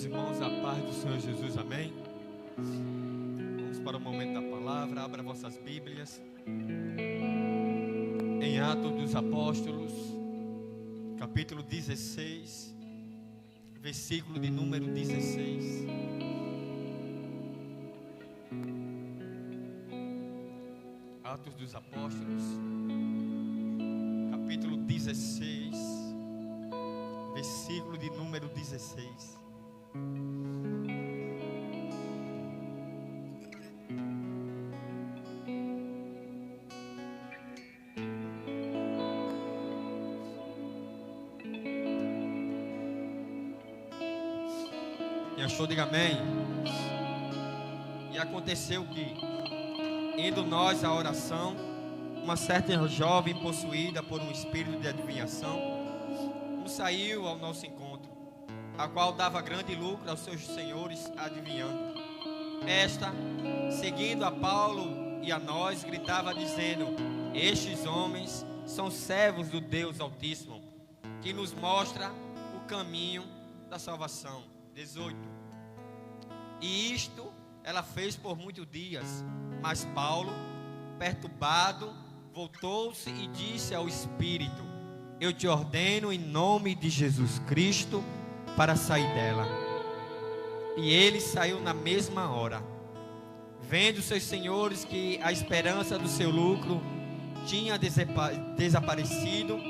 meus irmãos, a paz do Senhor Jesus, amém? Vamos para o momento da palavra. Abra vossas Bíblias em Atos dos Apóstolos, capítulo 16, versículo de número 16. Atos dos Apóstolos, capítulo 16, versículo de número 16. E achou, diga amém. E aconteceu que, indo nós à oração, uma certa jovem possuída por um espírito de adivinhação saiu ao nosso encontro, a qual dava grande lucro aos seus senhores adivinhando. Esta, seguindo a Paulo e a nós, gritava dizendo: estes homens são servos do Deus Altíssimo, que nos mostra o caminho da salvação. 18. E isto ela fez por muitos dias, mas Paulo, perturbado, voltou-se e disse ao Espírito: eu te ordeno em nome de Jesus Cristo para sair dela. E ele saiu na mesma hora. Vendo seus senhores que a esperança do seu lucro tinha desaparecido,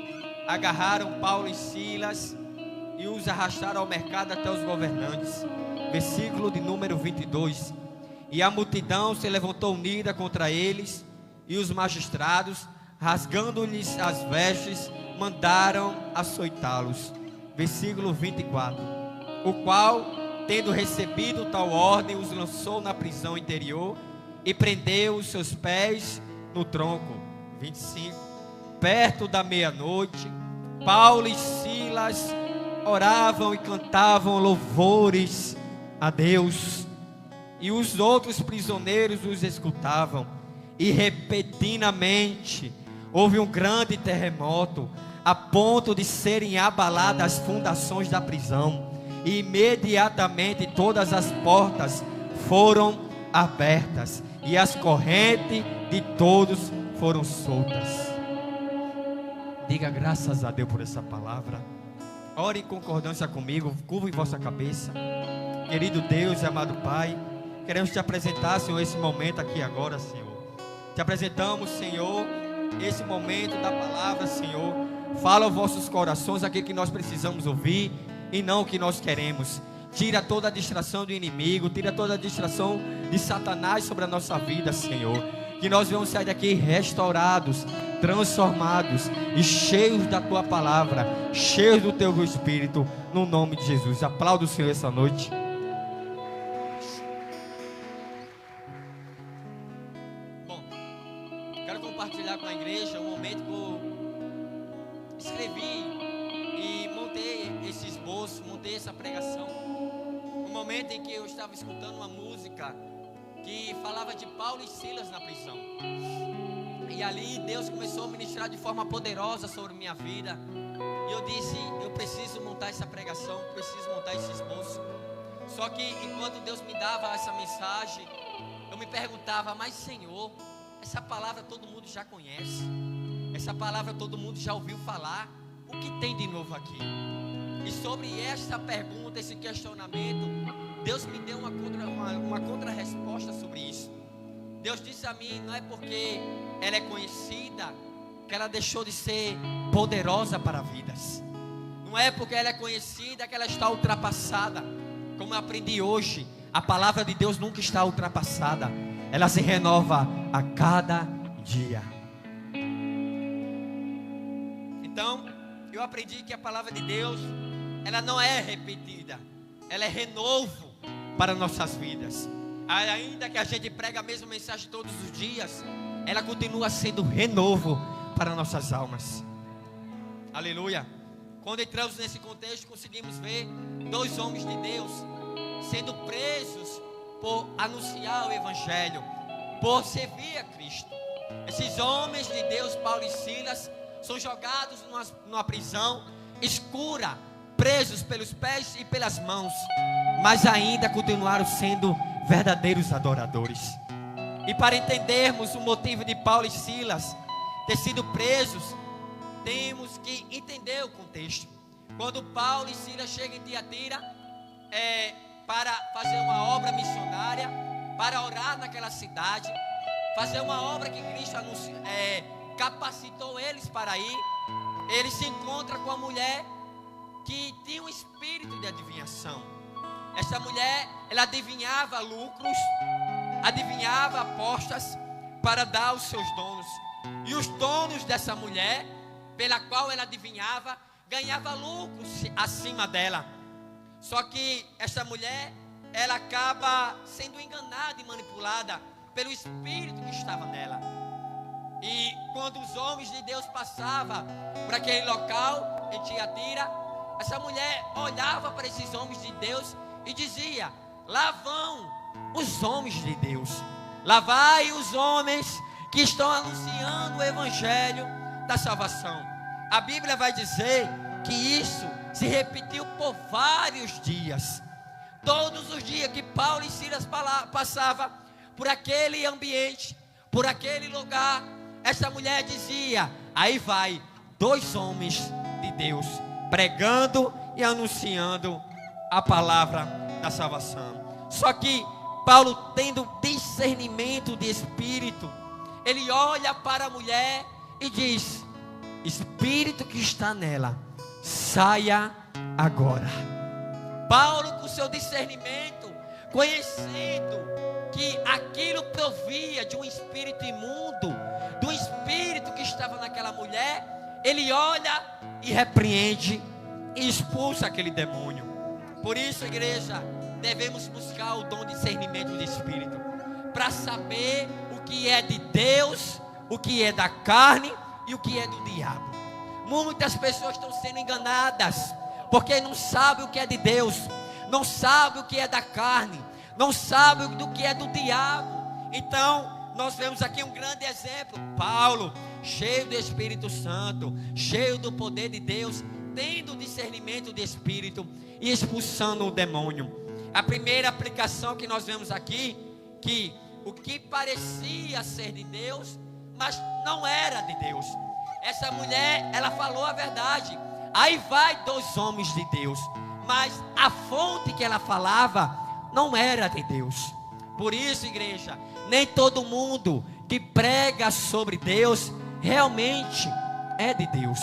agarraram Paulo e Silas e os arrastaram ao mercado até os governantes. Versículo de número 22. E a multidão se levantou unida contra eles, e os magistrados, rasgando-lhes as vestes, mandaram açoitá-los. Versículo 24. O qual, tendo recebido tal ordem, os lançou na prisão interior e prendeu os seus pés no tronco. 25. Perto da meia-noite, Paulo e Silas oravam e cantavam louvores a Deus, e os outros prisioneiros os escutavam. E repentinamente houve um grande terremoto, a ponto de serem abaladas as fundações da prisão, e imediatamente todas as portas foram abertas, e as correntes de todos foram soltas. Diga graças a Deus por essa palavra. Ore em concordância comigo, curva em vossa cabeça. Querido Deus e amado Pai, queremos te apresentar, Senhor, esse momento aqui agora, Senhor. Te apresentamos, Senhor, esse momento da palavra, Senhor. Fala aos vossos corações aquilo que nós precisamos ouvir e não o que nós queremos. Tira toda a distração do inimigo, tira toda a distração de Satanás sobre a nossa vida, Senhor. Que nós venhamos sair daqui restaurados, transformados e cheios da tua palavra, cheios do teu Espírito, no nome de Jesus. Aplauda o Senhor essa noite. Bom, quero compartilhar com a igreja um momento que eu escrevi e montei esse esboço, montei essa pregação. Um momento em que eu estava escutando uma música que falava de Paulo e Silas na prisão. E ali Deus começou a ministrar de forma poderosa sobre minha vida. E eu disse, eu preciso montar essa pregação, preciso montar esse esboço. Só que enquanto Deus me dava essa mensagem, eu me perguntava: mas Senhor, essa palavra todo mundo já conhece, essa palavra todo mundo já ouviu falar, o que tem de novo aqui? E sobre esta pergunta, esse questionamento, Deus me deu uma contra-resposta sobre isso. Deus disse a mim: não é porque ela é conhecida que ela deixou de ser poderosa para vidas. Não é porque ela é conhecida que ela está ultrapassada. Como eu aprendi hoje, a palavra de Deus nunca está ultrapassada. Ela se renova a cada dia. Então, eu aprendi que a palavra de Deus, ela não é repetida, ela é renovo para nossas vidas. Ainda que a gente pregue a mesma mensagem todos os dias, ela continua sendo renovo para nossas almas. Aleluia. Quando entramos nesse contexto, conseguimos ver dois homens de Deus sendo presos por anunciar o Evangelho, por servir a Cristo. Esses homens de Deus, Paulo e Silas, são jogados numa prisão escura, presos pelos pés e pelas mãos, mas ainda continuaram sendo verdadeiros adoradores. E para entendermos o motivo de Paulo e Silas ter sido presos, temos que entender o contexto. Quando Paulo e Silas chegam em Tiatira para fazer uma obra missionária, para orar naquela cidade, fazer uma obra que Cristo capacitou eles para ir, eles se encontram com a mulher que tinha um espírito de adivinhação. Essa mulher, ela adivinhava lucros, adivinhava apostas para dar aos seus donos. E os donos dessa mulher, pela qual ela adivinhava, ganhava lucros acima dela. Só que essa mulher, ela acaba sendo enganada e manipulada pelo espírito que estava nela. E quando os homens de Deus passavam por aquele local em Tiatira, essa mulher olhava para esses homens de Deus e dizia: lá vão os homens de Deus, lá vai os homens que estão anunciando o evangelho da salvação. A Bíblia vai dizer que isso se repetiu por vários dias. Todos os dias que Paulo e Silas passavam por aquele ambiente, por aquele lugar, essa mulher dizia: aí vai dois homens de Deus pregando e anunciando a palavra da salvação. Só que Paulo, tendo discernimento de espírito, ele olha para a mulher e diz: espírito que está nela, saia agora. Paulo, com seu discernimento, conhecendo que aquilo provia de um espírito imundo, do espírito que estava naquela mulher, ele olha e repreende e expulsa aquele demônio. Por isso, igreja, devemos buscar o dom de discernimento de espírito, para saber o que é de Deus, o que é da carne e o que é do diabo. Muitas pessoas estão sendo enganadas, porque não sabem o que é de Deus, não sabem o que é da carne, não sabem do que é do diabo. Então, nós vemos aqui um grande exemplo: Paulo, cheio do Espírito Santo, cheio do poder de Deus, tendo discernimento de espírito e expulsando o demônio. A primeira aplicação que nós vemos aqui, que o que parecia ser de Deus, mas não era de Deus. Essa mulher, ela falou a verdade. Aí vai dois homens de Deus, mas a fonte que ela falava não era de Deus. Por isso, igreja, nem todo mundo que prega sobre Deus realmente é de Deus.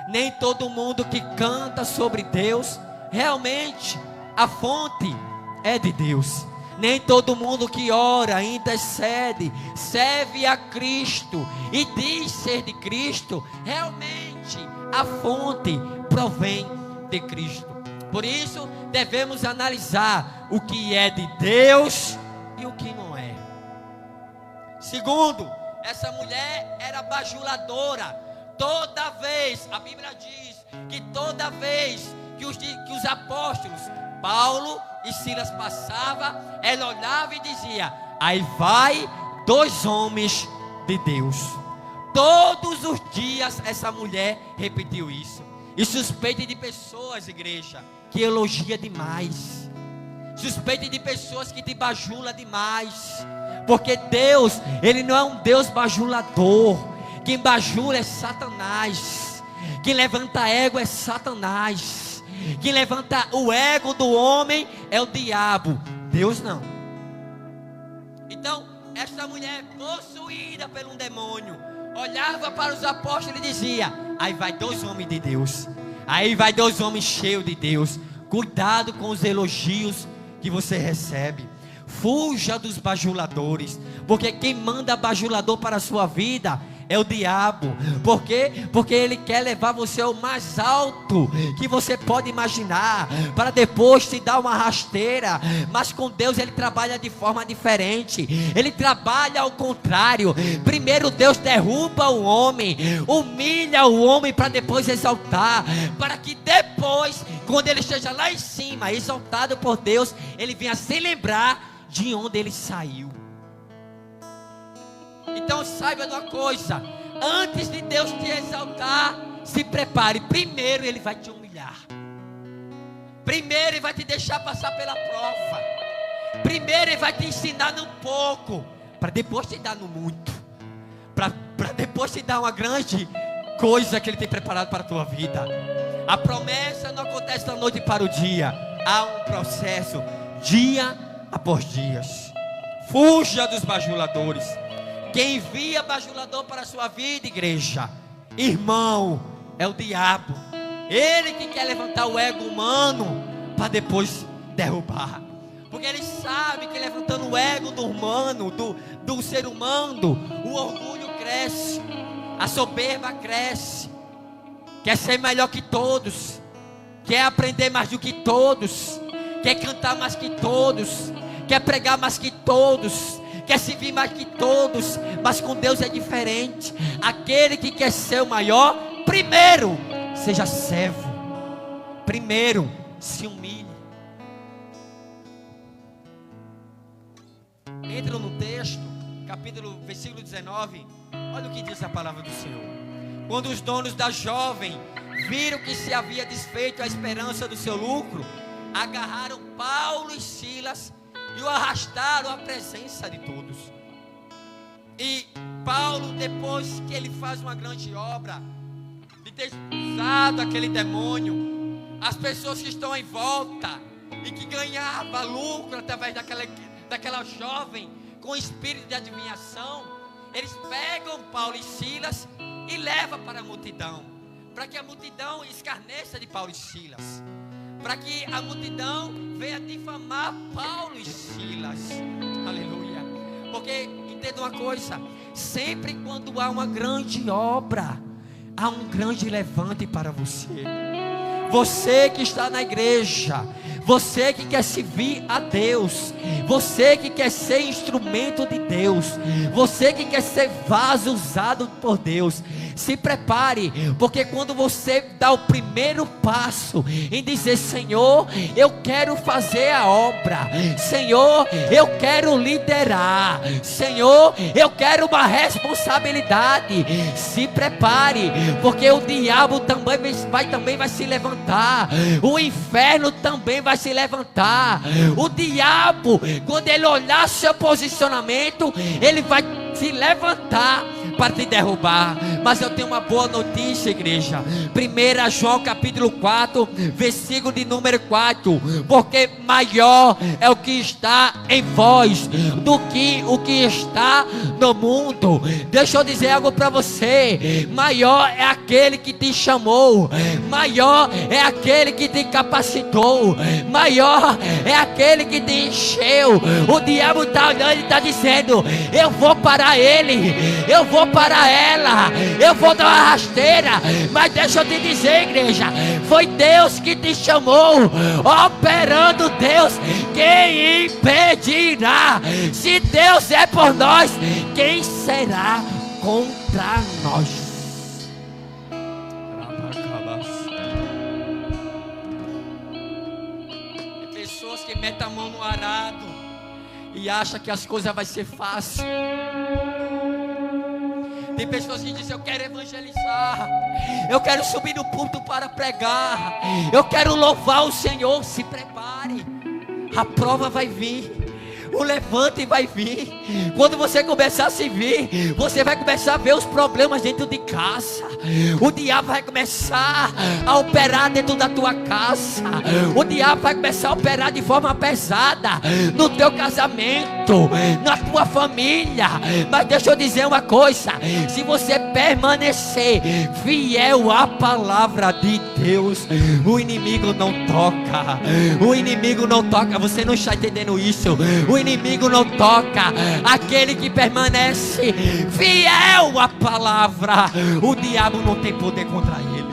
Nem todo mundo que canta sobre Deus realmente a fonte é de Deus. Nem todo mundo que ora, intercede, serve a Cristo e diz ser de Cristo, realmente a fonte provém de Cristo. Por isso devemos analisar o que é de Deus e o que não é. Segundo, essa mulher era bajuladora. Toda vez, a Bíblia diz que toda vez que os apóstolos Paulo e Silas passavam, ela olhava e dizia: aí vai dois homens de Deus. Todos os dias essa mulher repetiu isso. E suspeite de pessoas, igreja, que elogia demais. Suspeite de pessoas que te bajula demais. Porque Deus, Ele não é um Deus bajulador. Quem bajula é Satanás. Quem levanta ego é Satanás. Quem levanta o ego do homem é o diabo. Deus não. Então, esta mulher possuída por um demônio olhava para os apóstolos e dizia: aí vai dois homens de Deus. Aí vai dois homens cheios de Deus. Cuidado com os elogios que você recebe. Fuja dos bajuladores, porque quem manda bajulador para a sua vida é o diabo. Por quê? Porque ele quer levar você ao mais alto que você pode imaginar, para depois te dar uma rasteira. Mas com Deus ele trabalha de forma diferente. Ele trabalha ao contrário. Primeiro Deus derruba o homem, humilha o homem para depois exaltar, para que depois, quando ele esteja lá em cima, exaltado por Deus, ele venha se lembrar de onde ele saiu. Então saiba de uma coisa: antes de Deus te exaltar, se prepare. Primeiro Ele vai te humilhar. Primeiro Ele vai te deixar passar pela prova. Primeiro Ele vai te ensinar num pouco, para depois te dar no muito, para depois te dar uma grande coisa que Ele tem preparado para a tua vida. A promessa não acontece da noite para o dia. Há um processo, dia após dias. Fuja dos bajuladores. Quem envia bajulador para a sua vida, igreja, irmão, é o diabo. Ele que quer levantar o ego humano para depois derrubar. Porque ele sabe que levantando o ego do humano, do ser humano, o orgulho cresce, a soberba cresce. Quer ser melhor que todos, quer aprender mais do que todos, quer cantar mais que todos, quer pregar mais que todos, quer servir mais que todos. Mas com Deus é diferente. Aquele que quer ser o maior, primeiro seja servo, primeiro se humilhe. Entra no texto, versículo 19. Olha o que diz a palavra do Senhor. Quando os donos da jovem viram que se havia desfeito a esperança do seu lucro, agarraram Paulo e Silas e o arrastaram à presença de todos. E Paulo, depois que ele faz uma grande obra de ter expulsado aquele demônio, as pessoas que estão em volta e que ganhavam lucro através daquela jovem com espírito de adivinhação, eles pegam Paulo e Silas e levam para a multidão, para que a multidão escarneça de Paulo e Silas, para que a multidão venha difamar Paulo e Silas. Aleluia. Porque entenda uma coisa: sempre quando há uma grande obra, há um grande levante para você. Você que está na igreja, você que quer servir a Deus, você que quer ser instrumento de Deus, você que quer ser vaso usado por Deus, se prepare, porque quando você dá o primeiro passo em dizer: Senhor, eu quero fazer a obra, Senhor, eu quero liderar, Senhor, eu quero uma responsabilidade, se prepare, porque o diabo também vai se levantar, o inferno também vai se levantar. O diabo, quando ele olhar seu posicionamento, ele vai se levantar para te derrubar. Mas eu tenho uma boa notícia, igreja. 1 João capítulo 4, versículo de número 4. Porque maior é o que está em vós do que o que está no mundo. Deixa eu dizer algo para você: maior é aquele que te chamou, maior é aquele que te capacitou, maior é aquele que te encheu. O diabo está olhando e está dizendo: eu vou parar ele, eu vou parar ela, eu vou dar uma rasteira. Mas deixa eu te dizer, igreja, foi Deus que te chamou. Operando Deus, quem impedirá? Se Deus é por nós, quem será contra nós? Tem pessoas que metem a mão no arado e acham que as coisas vão ser fácil. Tem pessoas que dizem: eu quero evangelizar, eu quero subir no púlpito para pregar, eu quero louvar o Senhor. Se prepare, a prova vai vir, o levante vai vir. Quando você começar a se vir, você vai começar a ver os problemas dentro de casa. O diabo vai começar a operar dentro da tua casa. O diabo vai começar a operar de forma pesada no teu casamento, na tua família. Mas deixa eu dizer uma coisa: se você permanecer fiel à palavra de Deus, o inimigo não toca. O inimigo não toca. Você não está entendendo isso? O inimigo não toca aquele que permanece fiel à palavra. O diabo não tem poder contra ele.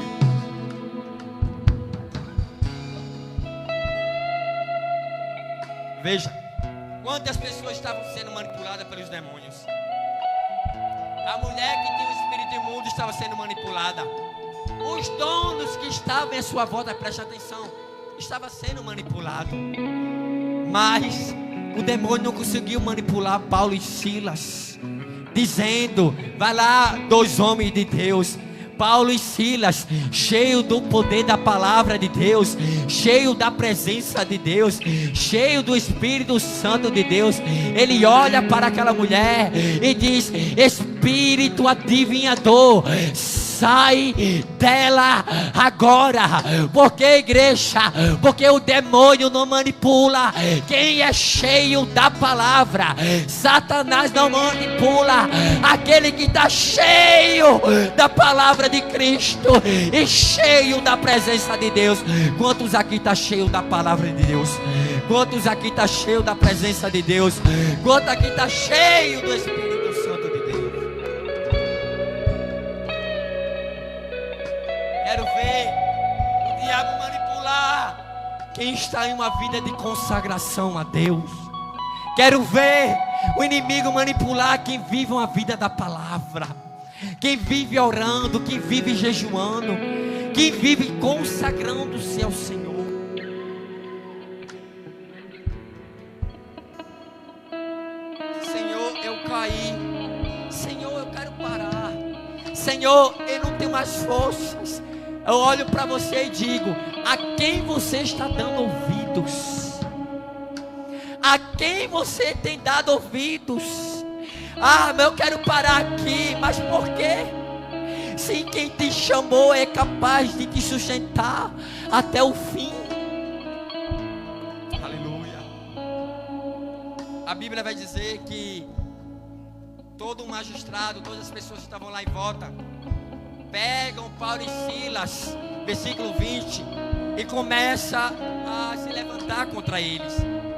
Veja quantas pessoas estavam sendo manipuladas pelos demônios. A mulher que tinha o espírito imundo estava sendo manipulada. Os donos que estavam em sua volta, preste atenção, estava sendo manipulado. Mas o demônio não conseguiu manipular Paulo e Silas, dizendo: vai lá, 2 homens de Deus, Paulo e Silas, cheio do poder da palavra de Deus, cheio da presença de Deus, cheio do Espírito Santo de Deus, ele olha para aquela mulher e diz: espírito adivinhador, sai dela agora. Porque, igreja, porque o demônio não manipula quem é cheio da palavra. Satanás não manipula aquele que está cheio da palavra de Cristo e cheio da presença de Deus. Quantos aqui está cheio da palavra de Deus? Quantos aqui está cheio da presença de Deus? Quantos aqui está cheio do Espírito Santo de Deus? Quero ver o diabo manipular quem está em uma vida de consagração a Deus. Quero ver o inimigo manipular quem vive uma vida da palavra, quem vive orando, quem vive jejuando, quem vive consagrando-se ao Senhor. Senhor, eu caí. Senhor, eu quero parar. Senhor, eu não tenho mais forças. Eu olho para você e digo: a quem você está dando ouvidos? A quem você tem dado ouvidos? Ah, mas eu quero parar aqui. Mas por quê? Se quem te chamou é capaz de te sustentar até o fim. Aleluia. A Bíblia vai dizer que todo magistrado, todas as pessoas que estavam lá em volta, pegam Paulo e Silas, versículo 20, e começa a se levantar contra eles.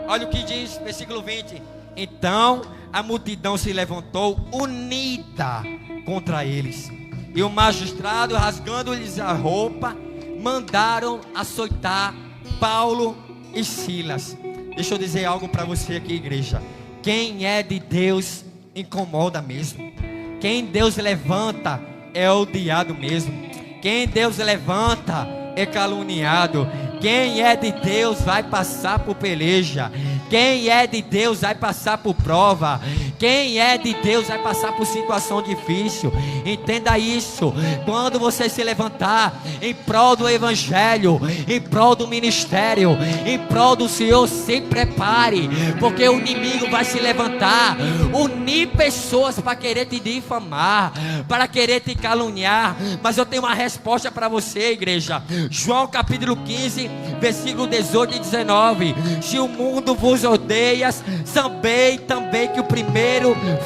Olha o que diz, versículo 20: então a multidão se levantou unida contra eles, e o magistrado, rasgando-lhes a roupa, mandaram açoitar Paulo e Silas. Deixa eu dizer algo para você aqui, igreja. Quem é de Deus incomoda mesmo. Quem Deus levanta é odiado mesmo. Quem Deus levanta é caluniado. Quem é de Deus vai passar por peleja. Quem é de Deus vai passar por prova. Quem é de Deus vai passar por situação difícil. Entenda isso. Quando você se levantar em prol do evangelho, em prol do ministério, em prol do Senhor, se prepare, porque o inimigo vai se levantar, unir pessoas para querer te difamar, para querer te caluniar. Mas eu tenho uma resposta para você, igreja. João capítulo 15, versículo 18 e 19: se o mundo vos odeia, sabei também que o primeiro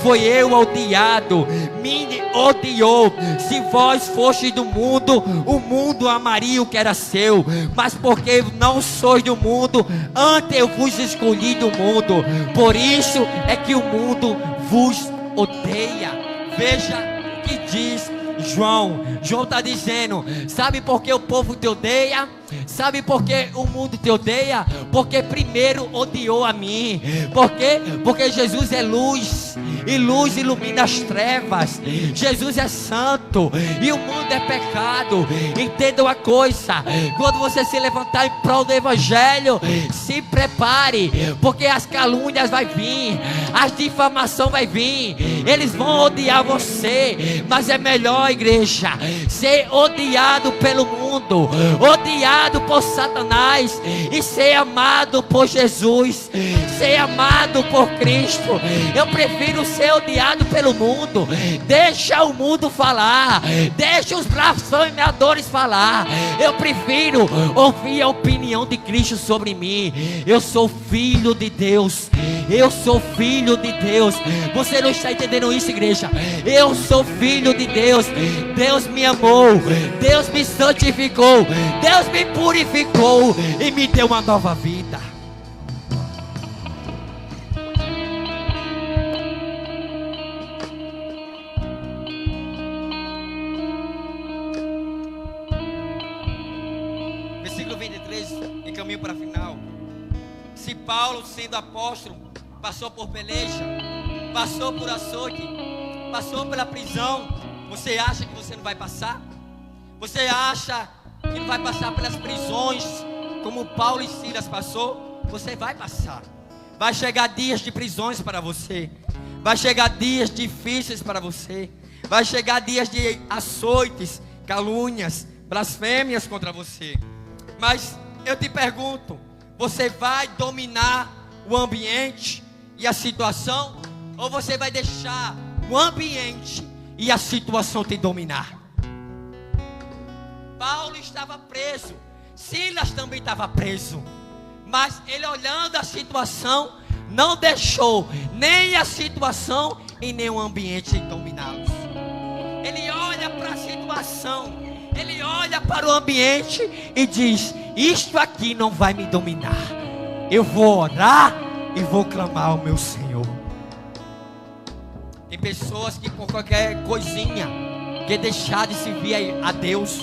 foi eu odiado, me odiou. Se vós fostes do mundo, o mundo amaria o que era seu, mas porque não sois do mundo, antes eu vos escolhi do mundo, por isso é que o mundo vos odeia. Veja o que diz João está dizendo: sabe por que o povo te odeia? Sabe por que o mundo te odeia? Porque primeiro odiou a mim. Por quê? Porque Jesus é luz, e luz ilumina as trevas. Jesus é santo e o mundo é pecado. Entenda uma coisa: quando você se levantar em prol do evangelho, se prepare, porque as calúnias vai vir, as difamações vai vir, eles vão odiar você. Mas é melhor, igreja, ser odiado pelo mundo, odiado por Satanás, e ser amado por Jesus, ser amado por Cristo. Eu prefiro ser odiado pelo mundo. Deixa o mundo falar, deixa os blasfemadores falar. Eu prefiro ouvir a opinião de Cristo sobre mim. Eu sou filho de Deus. Eu sou filho de Deus. Você não está entendendo isso, igreja? Eu sou filho de Deus. Deus me amou, Deus me santificou, Deus me purificou e me deu uma nova vida. Versículo 23, em caminho para a final. Se Paulo, sendo apóstolo, passou por peleja, passou por açoite, passou pela prisão, você acha que você não vai passar? Você acha que não vai passar pelas prisões como Paulo e Silas passou? Você vai passar. Vai chegar dias de prisões para você, vai chegar dias difíceis para você, vai chegar dias de açoites, calúnias, blasfêmias contra você. Mas eu te pergunto, você vai dominar o ambiente e a situação, ou você vai deixar o ambiente e a situação te dominar? Paulo estava preso, Silas também estava preso, mas ele, olhando a situação, não deixou nem a situação e nem o ambiente dominá-los. Ele olha para a situação, ele olha para o ambiente e diz: isto aqui não vai me dominar. Eu vou orar e vou clamar ao meu Senhor. Tem pessoas que por qualquer coisinha quer deixar de servir a Deus,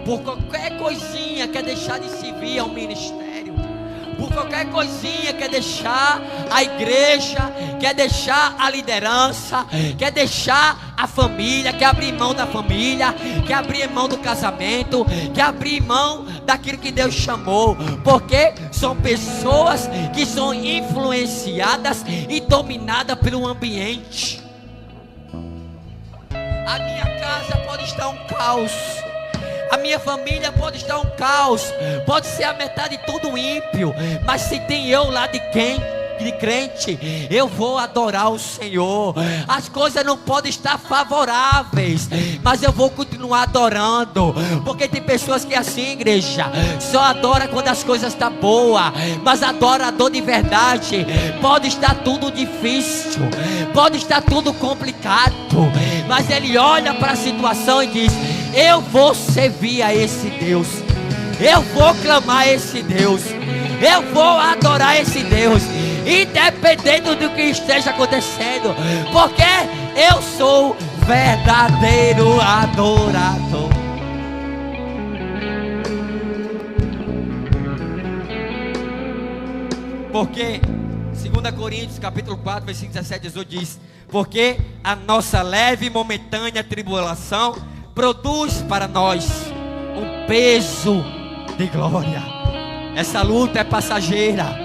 por qualquer coisinha quer deixar de servir ao ministério, por qualquer coisinha quer deixar a igreja, quer deixar a liderança, quer deixar a família, quer abrir mão da família, quer abrir mão do casamento, quer abrir mão daquilo que Deus chamou, porque são pessoas que são influenciadas e dominadas pelo ambiente. A minha casa pode estar um caos, a minha família pode estar um caos, pode ser a metade de tudo ímpio, mas se tem eu lá de crente, eu vou adorar o Senhor. As coisas não podem estar favoráveis, mas eu vou continuar adorando, porque tem pessoas que é assim, igreja, só adora quando as coisas estão boas, mas adorador de verdade, pode estar tudo difícil, pode estar tudo complicado, mas ele olha para a situação e diz: eu vou servir a esse Deus, eu vou clamar a esse Deus, eu vou adorar esse Deus, independente do que esteja acontecendo, porque eu sou verdadeiro adorador. Porque 2 Coríntios capítulo 4 versículo 17 e 18 diz: porque a nossa leve e momentânea tribulação produz para nós um peso de glória. Essa luta é passageira,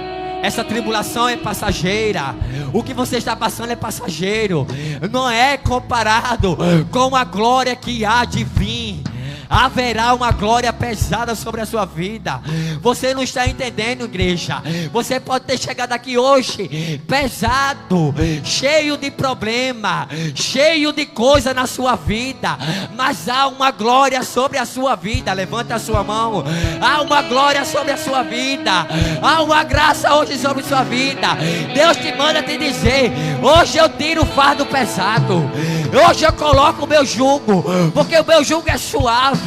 essa tribulação é passageira, o que você está passando é passageiro, não é comparado com a glória que há de vir. Haverá uma glória pesada sobre a sua vida. Você não está entendendo, igreja. Você pode ter chegado aqui hoje pesado, cheio de problema, cheio de coisa na sua vida, mas há uma glória sobre a sua vida. Levanta a sua mão. Há uma glória sobre a sua vida, há uma graça hoje sobre a sua vida. Deus te manda te dizer: hoje eu tiro o fardo pesado, hoje eu coloco o meu jugo, porque o meu jugo é suave,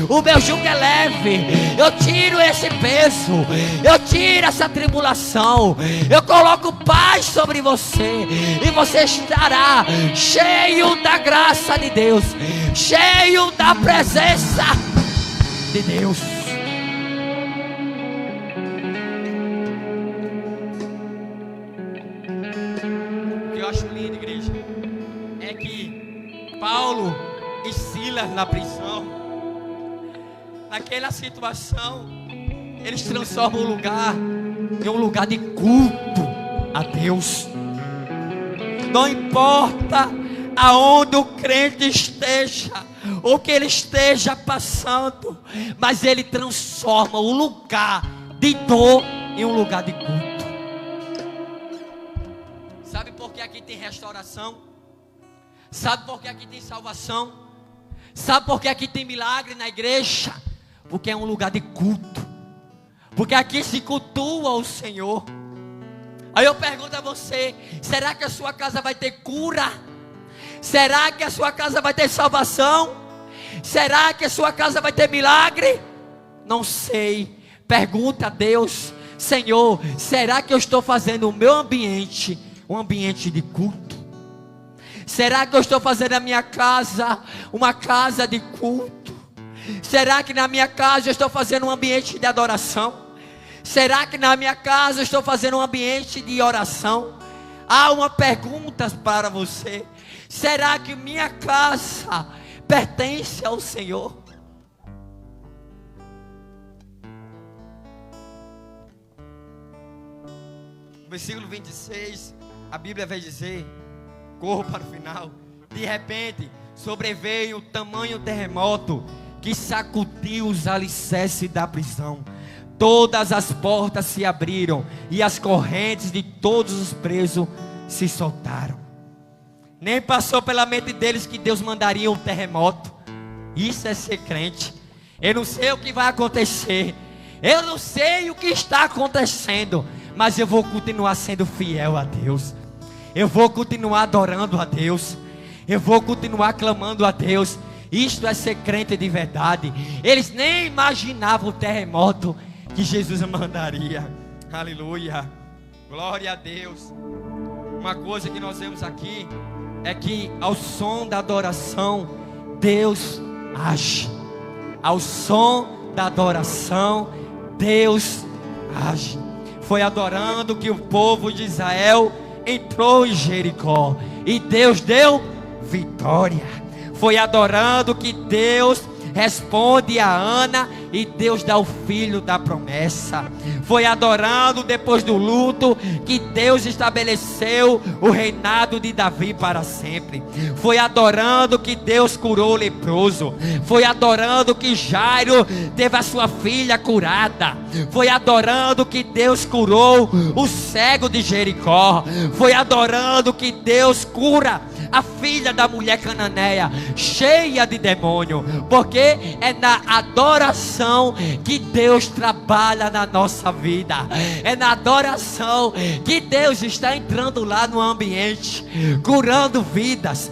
o meu jugo é leve. Eu tiro esse peso, eu tiro essa tribulação, eu coloco paz sobre você, e você estará cheio da graça de Deus, cheio da presença de Deus. O que eu acho lindo, igreja, é que Paulo e Silas na prisão, naquela situação, eles transformam o lugar em um lugar de culto a Deus. Não importa aonde o crente esteja, o que ele esteja passando, mas ele transforma o lugar de dor em um lugar de culto. Sabe por que aqui tem restauração? Sabe por que aqui tem salvação? Sabe por que aqui tem milagre na igreja? Porque é um lugar de culto, porque aqui se cultua o Senhor. Aí eu pergunto a você: será que a sua casa vai ter cura? Será que a sua casa vai ter salvação? Será que a sua casa vai ter milagre? Não sei. Pergunta a Deus: Senhor, será que eu estou fazendo o meu ambiente um ambiente de culto? Será que eu estou fazendo a minha casa uma casa de culto? Será que na minha casa eu estou fazendo um ambiente de adoração? Será que na minha casa eu estou fazendo um ambiente de oração? Há uma pergunta para você: será que minha casa pertence ao Senhor? No versículo 26, a Bíblia vai dizer, corro para o final, De repente, sobreveio o tamanho terremoto que sacudiu os alicerces da prisão. Todas as portas se abriram e as correntes de todos os presos se soltaram. Nem passou pela mente deles que Deus mandaria um terremoto. Isso é ser crente. Eu não sei o que vai acontecer, eu não sei o que está acontecendo, mas eu vou continuar sendo fiel a Deus. Eu vou continuar adorando a Deus. Eu vou continuar clamando a Deus. Isto é ser crente de verdade. Eles nem imaginavam o terremoto que Jesus mandaria. Aleluia. Glória a Deus. Uma coisa que nós vemos aqui é que ao som da adoração, Deus age. Ao som da adoração, Deus age. Foi adorando que o povo de Israel entrou em Jericó e Deus deu vitória. Foi adorando que Deus responde a Ana e Deus dá o filho da promessa. Foi adorando depois do luto que Deus estabeleceu o reinado de Davi para sempre. Foi adorando que Deus curou o leproso. Foi adorando que Jairo teve a sua filha curada. Foi adorando que Deus curou o cego de Jericó. Foi adorando que Deus cura a filha da mulher cananeia, cheia de demônio, porque é na adoração que Deus trabalha na nossa vida. É na adoração que Deus está entrando lá no ambiente, curando vidas,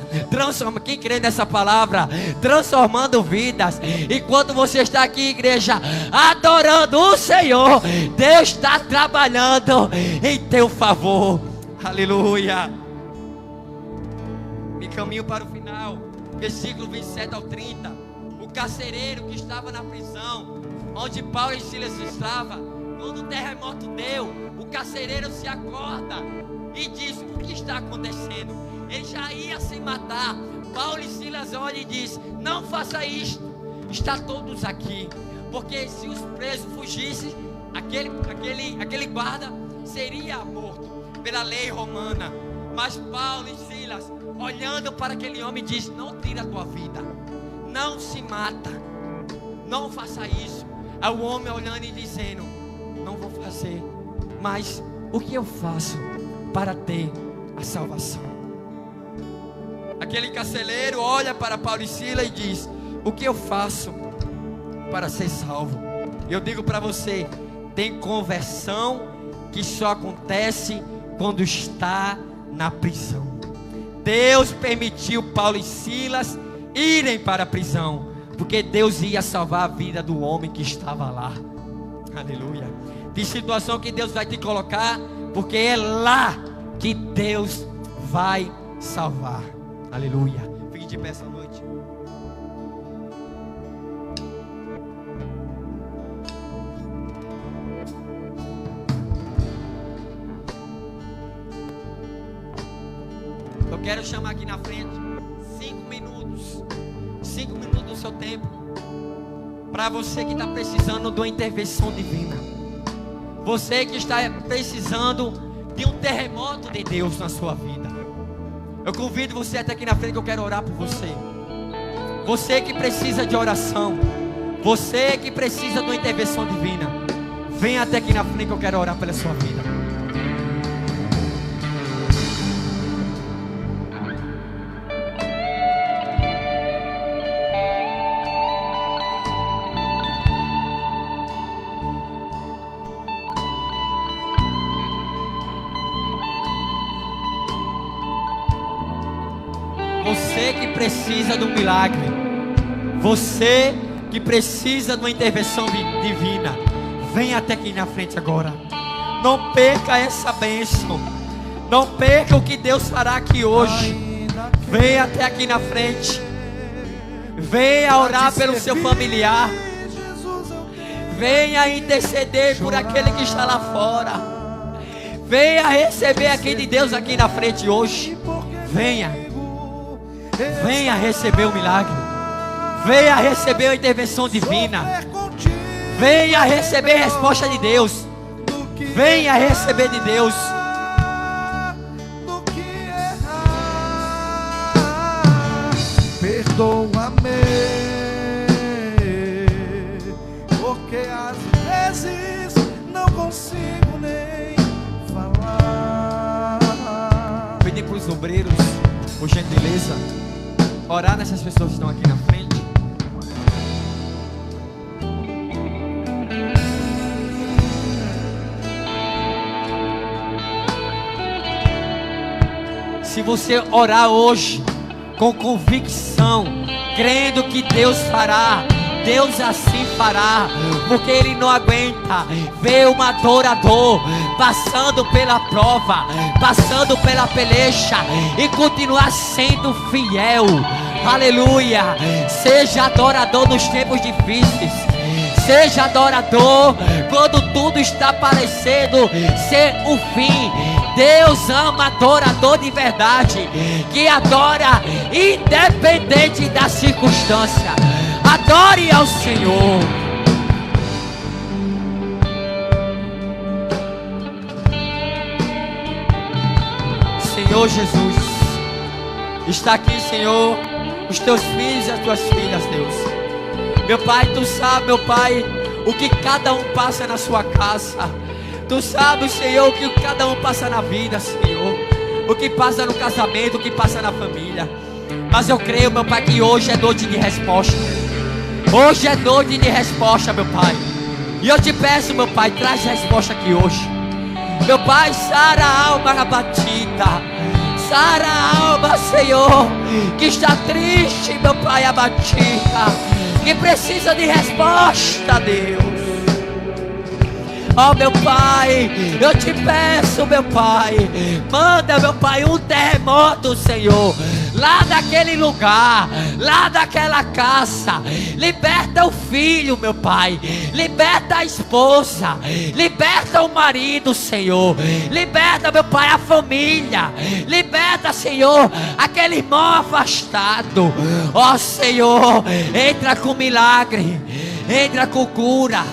quem crê nessa palavra, transformando vidas. E quando você está aqui, igreja, adorando o Senhor, Deus está trabalhando em teu favor. Aleluia. E caminho para o final, versículo 27 ao 30. O carcereiro que estava na prisão, onde Paulo e Silas estavam, quando o terremoto deu, o carcereiro se acorda e diz: o que está acontecendo? Ele já ia se matar. Paulo e Silas olham e diz: não faça isto, está todos aqui, porque se os presos fugissem, aquele guarda seria morto pela lei romana. Mas Paulo e Silas, olhando para aquele homem, diz: não tira a tua vida, não se mata, não faça isso. Aí o homem olhando e dizendo: não vou fazer, mas o que eu faço para ter a salvação? Aquele carcereiro olha para Paulo e Silas e diz: o que eu faço para ser salvo? Eu digo para você, tem conversão que só acontece quando está na prisão. Deus permitiu Paulo e Silas irem para a prisão, porque Deus ia salvar a vida do homem que estava lá. Aleluia. De situação que Deus vai te colocar, porque é lá que Deus vai salvar. Aleluia. Fique de pé essa noite. Eu quero chamar aqui na frente 5 minutos do seu tempo, para você que está precisando de uma intervenção divina, você que está precisando de um terremoto de Deus na sua vida. Eu convido você até aqui na frente, que eu quero orar por você. Você que precisa de oração, você que precisa de uma intervenção divina, vem até aqui na frente que eu quero orar pela sua vida. Você que precisa de um milagre, você que precisa de uma intervenção divina, vem até aqui na frente agora. Não perca essa bênção, não perca o que Deus fará aqui hoje. Vem até aqui na frente, venha orar pelo seu familiar, venha interceder por aquele que está lá fora, venha receber aqui de Deus aqui na frente hoje. Venha receber o milagre, venha receber a intervenção divina, venha receber a resposta de Deus, venha receber de Deus. os obreiros, por gentileza, orar nessas pessoas que estão aqui na frente. Se você orar hoje com convicção, crendo que Deus fará, Deus assim fará, porque Ele não aguenta ver um adorador passando pela prova, passando pela peleja e continuar sendo fiel. Aleluia! Seja adorador nos tempos difíceis. Seja adorador quando tudo está parecendo ser o fim. Deus ama adorador de verdade, que adora independente da circunstância. Adore ao Senhor. Senhor Jesus, está aqui, Senhor, os teus filhos e as tuas filhas, Deus. Meu Pai, tu sabes, meu Pai, o que cada um passa na sua casa. Tu sabes, Senhor, o que cada um passa na vida, Senhor. O que passa no casamento, o que passa na família. Mas eu creio, meu Pai, que hoje é noite de resposta. Hoje é noite de resposta, meu Pai. E eu te peço, meu Pai, traz resposta aqui hoje. Meu Pai, sara a alma abatida. Sara a alma, Senhor, que está triste, meu Pai, abatida, que precisa de resposta, Deus. Oh, meu Pai, eu te peço, meu Pai, manda, meu Pai, um terremoto, Senhor, lá daquele lugar, lá daquela casa. Liberta o filho, meu Pai, liberta a esposa, liberta o marido, Senhor, liberta, meu Pai, a família, liberta, Senhor, aquele irmão afastado. Ó, Senhor, entra com milagre, entra com cura,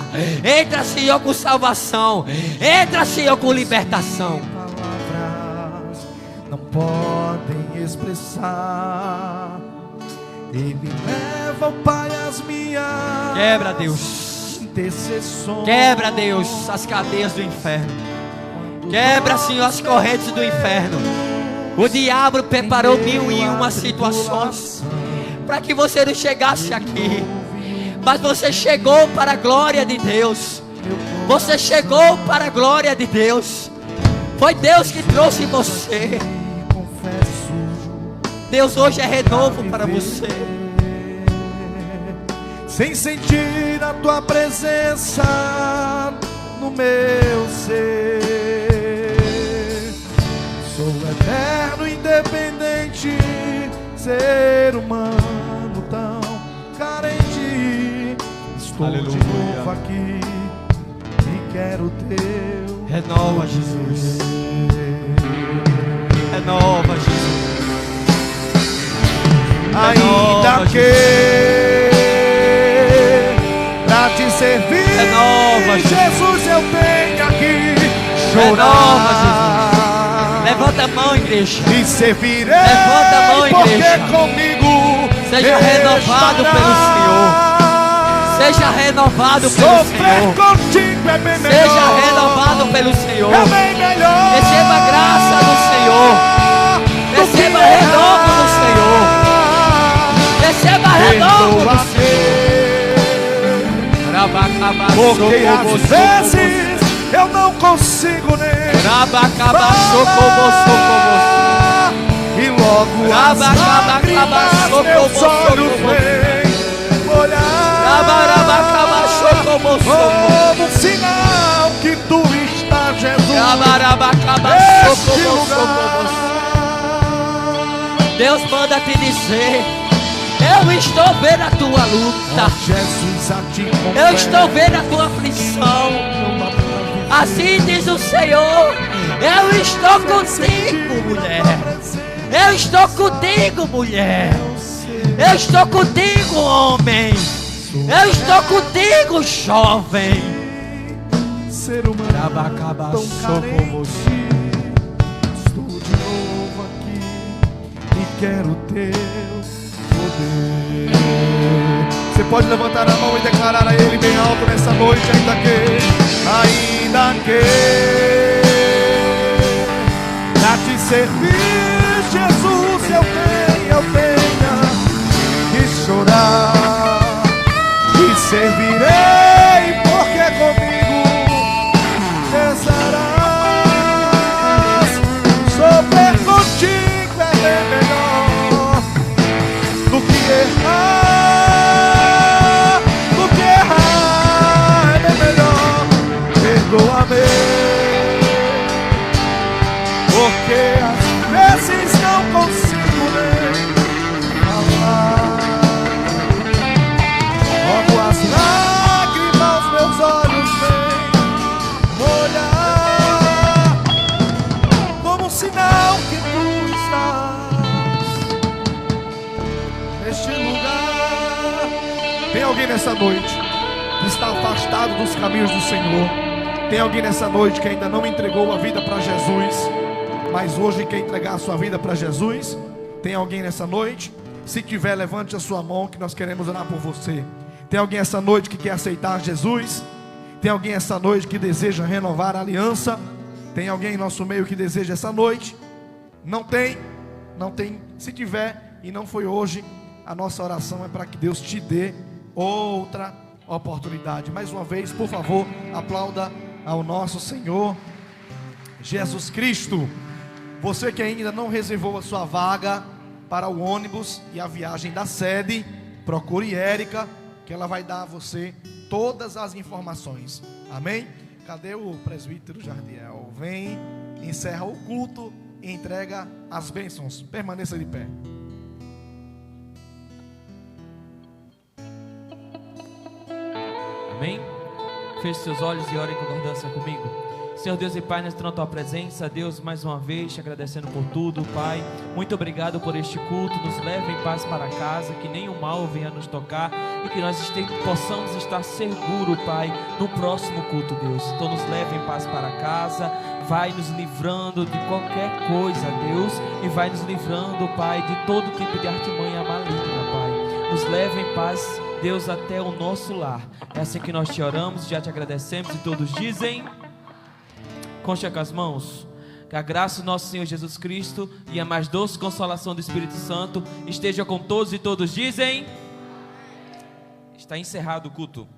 entra, Senhor, com salvação, entra, Senhor, com libertação. Palavras não podem expressar. Ele leva, Pai, as minhas Quebra, Deus, intercessões. quebra, Deus, as cadeias do inferno. Quebra, Senhor, as correntes do inferno. O diabo preparou 1001 situações para que você não chegasse aqui, mas você chegou para a glória de Deus. Você chegou para a glória de Deus. Foi Deus que trouxe você. Deus hoje é renovo para você. Sem sentir a tua presença no meu ser, sou eterno, independente, ser humano tão carente. Estou Aleluia. de novo aqui e quero teu Renova, Jesus. Renova, Jesus. ainda que pra te servir. Renova, Jesus, eu tenho aqui Renova, chorar. Levanta a mão, igreja. E servirei. Levanta a mão, igreja. Porque comigo Seja renovado pelo Senhor. Seja renovado pelo sofrer Senhor. contigo é bem melhor. Seja renovado pelo Senhor. É bem melhor. Receba a graça do Senhor. Receba renovo do Senhor. Receba renovo do Senhor. Porque às vezes eu não consigo nem e logo as lágrimas meus olhos vêm olhar como um sinal que tu estás, Jesus, neste lugar. Deus manda te dizer: eu estou vendo a tua luta, Jesus, a ti eu estou vendo a tua aflição. Assim diz o Senhor: eu estou contigo, mulher. Eu estou contigo, mulher. Eu estou contigo, homem. Eu estou contigo, jovem. Ser humano tão carente. Estou de novo aqui e quero teu poder. Você pode levantar a mão e declarar a Ele bem alto nessa noite, ainda que pra te servir, porque às vezes não consigo nem falar. Logo as lágrimas meus olhos vêm molhar, como um sinal que tu estás neste lugar. Tem alguém nessa noite que está afastado dos caminhos do Senhor? Tem alguém nessa noite que ainda não entregou a vida para Jesus, mas hoje quer entregar a sua vida para Jesus? Tem alguém nessa noite? Se tiver, levante a sua mão que nós queremos orar por você. Tem alguém essa noite que quer aceitar Jesus? Tem alguém essa noite que deseja renovar a aliança? Tem alguém em nosso meio que deseja essa noite? Não tem? Não tem. Se tiver e não foi hoje, a nossa oração é para que Deus te dê outra oportunidade. Mais uma vez, por favor, aplauda ao nosso Senhor Jesus Cristo. Você que ainda não reservou a sua vaga para o ônibus e a viagem da sede, procure Érica, que ela vai dar a você todas as informações. Amém? Cadê o presbítero Jardiel? Vem, encerra o culto e entrega as bênçãos. Permaneça de pé. Amém? Feche seus olhos e ore em concordância comigo. Senhor Deus e Pai, nós estamos na Tua presença. Deus, mais uma vez, te agradecendo por tudo, Pai. Muito obrigado por este culto. Nos leve em paz para casa, que nenhum mal venha nos tocar e que nós possamos estar seguros, Pai, no próximo culto, Deus. Então nos leve em paz para casa. Vai nos livrando de qualquer coisa, Deus, e vai nos livrando, Pai, de todo tipo de artimanha maligna, Pai. Nos leve em paz, Deus, até o nosso lar. É assim que nós te oramos, já te agradecemos e todos dizem... Concha com as mãos. Que a graça do nosso Senhor Jesus Cristo e a mais doce consolação do Espírito Santo esteja com todos e todos dizem. Está encerrado o culto.